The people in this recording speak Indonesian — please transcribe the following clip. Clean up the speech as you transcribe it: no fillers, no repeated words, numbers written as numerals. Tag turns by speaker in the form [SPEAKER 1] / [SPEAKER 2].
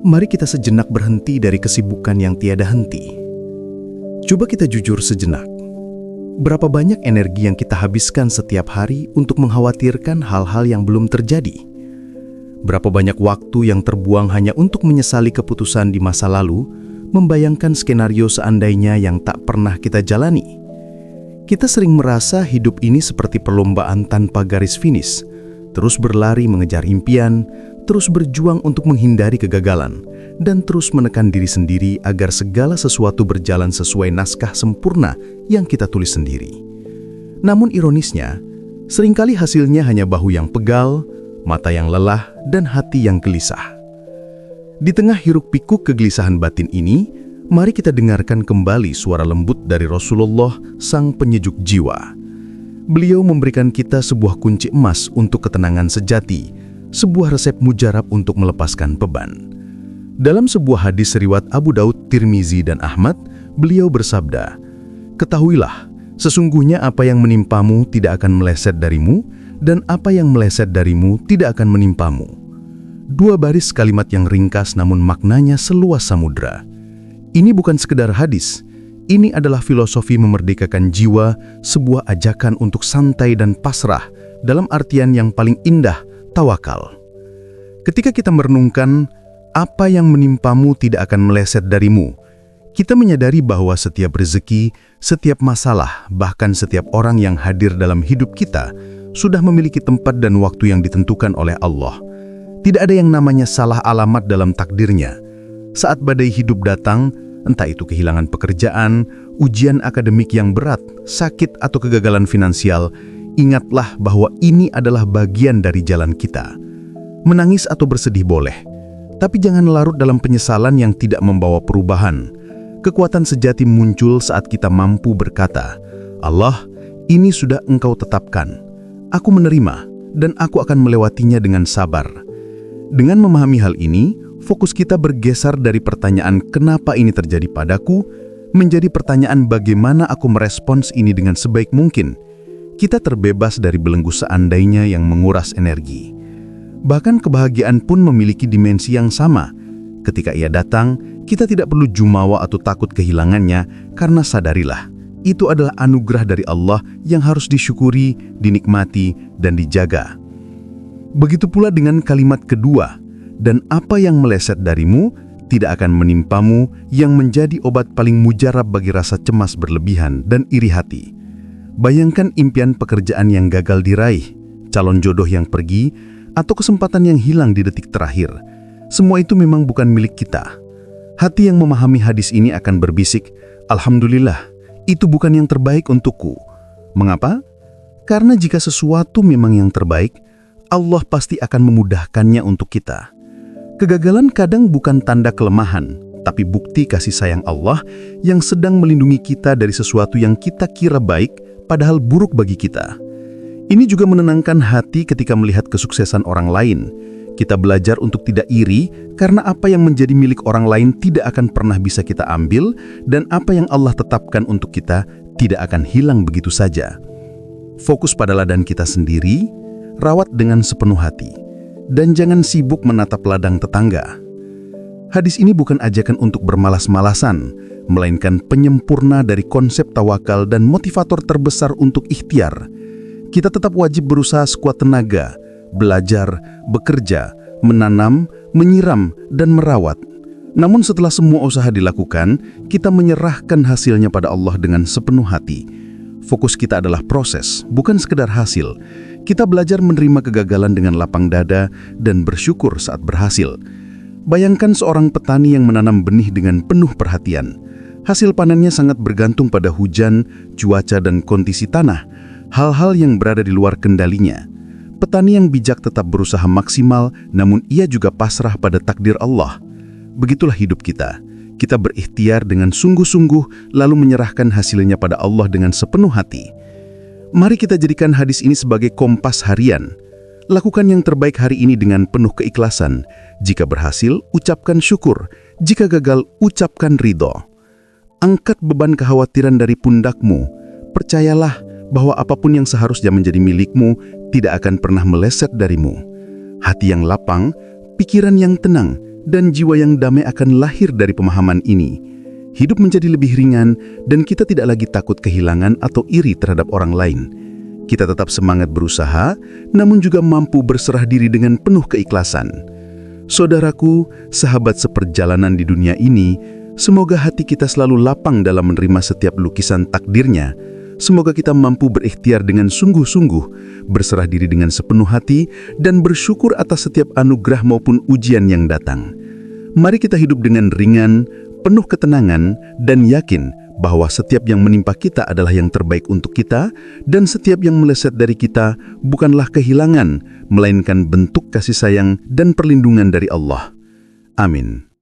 [SPEAKER 1] Mari kita sejenak berhenti dari kesibukan yang tiada henti. Coba kita jujur sejenak. Berapa banyak energi yang kita habiskan setiap hari untuk mengkhawatirkan hal-hal yang belum terjadi? Berapa banyak waktu yang terbuang hanya untuk menyesali keputusan di masa lalu, membayangkan skenario seandainya yang tak pernah kita jalani? Kita sering merasa hidup ini seperti perlombaan tanpa garis finish, terus berlari mengejar impian, terus berjuang untuk menghindari kegagalan, dan terus menekan diri sendiri agar segala sesuatu berjalan sesuai naskah sempurna yang kita tulis sendiri. Namun ironisnya, seringkali hasilnya hanya bahu yang pegal, mata yang lelah, dan hati yang gelisah. Di tengah hiruk-pikuk kegelisahan batin ini, mari kita dengarkan kembali suara lembut dari Rasulullah, sang penyejuk jiwa. Beliau memberikan kita sebuah kunci emas untuk ketenangan sejati, sebuah resep mujarab untuk melepaskan beban. Dalam sebuah hadis riwayat Abu Daud, Tirmizi, dan Ahmad, beliau bersabda, "Ketahuilah, sesungguhnya apa yang menimpamu tidak akan meleset darimu, dan apa yang meleset darimu tidak akan menimpamu." Dua baris kalimat yang ringkas namun maknanya seluas samudra. Ini bukan sekedar hadis, ini adalah filosofi memerdekakan jiwa, sebuah ajakan untuk santai dan pasrah, dalam artian yang paling indah, tawakal. Ketika kita merenungkan, apa yang menimpamu tidak akan meleset darimu, kita menyadari bahwa setiap rezeki, setiap masalah, bahkan setiap orang yang hadir dalam hidup kita, sudah memiliki tempat dan waktu yang ditentukan oleh Allah. Tidak ada yang namanya salah alamat dalam takdirnya. Saat badai hidup datang, entah itu kehilangan pekerjaan, ujian akademik yang berat, sakit atau kegagalan finansial, ingatlah bahwa ini adalah bagian dari jalan kita. Menangis atau bersedih boleh, tapi jangan larut dalam penyesalan yang tidak membawa perubahan. Kekuatan sejati muncul saat kita mampu berkata, "Allah, ini sudah Engkau tetapkan. Aku menerima, dan aku akan melewatinya dengan sabar." Dengan memahami hal ini, fokus kita bergeser dari pertanyaan "kenapa ini terjadi padaku?" menjadi pertanyaan "bagaimana aku merespons ini dengan sebaik mungkin?" Kita terbebas dari belenggu seandainya yang menguras energi. Bahkan kebahagiaan pun memiliki dimensi yang sama. Ketika ia datang, kita tidak perlu jumawa atau takut kehilangannya, karena sadarilah, itu adalah anugerah dari Allah yang harus disyukuri, dinikmati, dan dijaga. Begitu pula dengan kalimat kedua, "dan apa yang meleset darimu tidak akan menimpamu," yang menjadi obat paling mujarab bagi rasa cemas berlebihan dan iri hati. Bayangkan impian pekerjaan yang gagal diraih, calon jodoh yang pergi, atau kesempatan yang hilang di detik terakhir. Semua itu memang bukan milik kita. Hati yang memahami hadis ini akan berbisik, "Alhamdulillah, itu bukan yang terbaik untukku." Mengapa? Karena jika sesuatu memang yang terbaik, Allah pasti akan memudahkannya untuk kita. Kegagalan kadang bukan tanda kelemahan, tapi bukti kasih sayang Allah yang sedang melindungi kita dari sesuatu yang kita kira baik, padahal buruk bagi kita. Ini juga menenangkan hati ketika melihat kesuksesan orang lain. Kita belajar untuk tidak iri, karena apa yang menjadi milik orang lain tidak akan pernah bisa kita ambil, dan apa yang Allah tetapkan untuk kita tidak akan hilang begitu saja. Fokus pada ladang kita sendiri, rawat dengan sepenuh hati, dan jangan sibuk menatap ladang tetangga. Hadis ini bukan ajakan untuk bermalas-malasan, melainkan penyempurna dari konsep tawakal dan motivator terbesar untuk ikhtiar. Kita tetap wajib berusaha sekuat tenaga, belajar, bekerja, menanam, menyiram, dan merawat. Namun setelah semua usaha dilakukan, kita menyerahkan hasilnya pada Allah dengan sepenuh hati. Fokus kita adalah proses, bukan sekedar hasil. Kita belajar menerima kegagalan dengan lapang dada dan bersyukur saat berhasil. Bayangkan seorang petani yang menanam benih dengan penuh perhatian. Hasil panennya sangat bergantung pada hujan, cuaca, dan kondisi tanah, hal-hal yang berada di luar kendalinya. Petani yang bijak tetap berusaha maksimal, namun ia juga pasrah pada takdir Allah. Begitulah hidup kita. Kita berikhtiar dengan sungguh-sungguh, lalu menyerahkan hasilnya pada Allah dengan sepenuh hati. Mari kita jadikan hadis ini sebagai kompas harian. Lakukan yang terbaik hari ini dengan penuh keikhlasan. Jika berhasil, ucapkan syukur. Jika gagal, ucapkan ridho. Angkat beban kekhawatiran dari pundakmu. Percayalah bahwa apapun yang seharusnya menjadi milikmu tidak akan pernah meleset darimu. Hati yang lapang, pikiran yang tenang, dan jiwa yang damai akan lahir dari pemahaman ini. Hidup menjadi lebih ringan dan kita tidak lagi takut kehilangan atau iri terhadap orang lain. Kita tetap semangat berusaha, namun juga mampu berserah diri dengan penuh keikhlasan. Saudaraku, sahabat seperjalanan di dunia ini, semoga hati kita selalu lapang dalam menerima setiap lukisan takdirnya. Semoga kita mampu berikhtiar dengan sungguh-sungguh, berserah diri dengan sepenuh hati, dan bersyukur atas setiap anugerah maupun ujian yang datang. Mari kita hidup dengan ringan, penuh ketenangan, dan yakin bahwa setiap yang menimpa kita adalah yang terbaik untuk kita, dan setiap yang meleset dari kita bukanlah kehilangan, melainkan bentuk kasih sayang dan perlindungan dari Allah. Amin.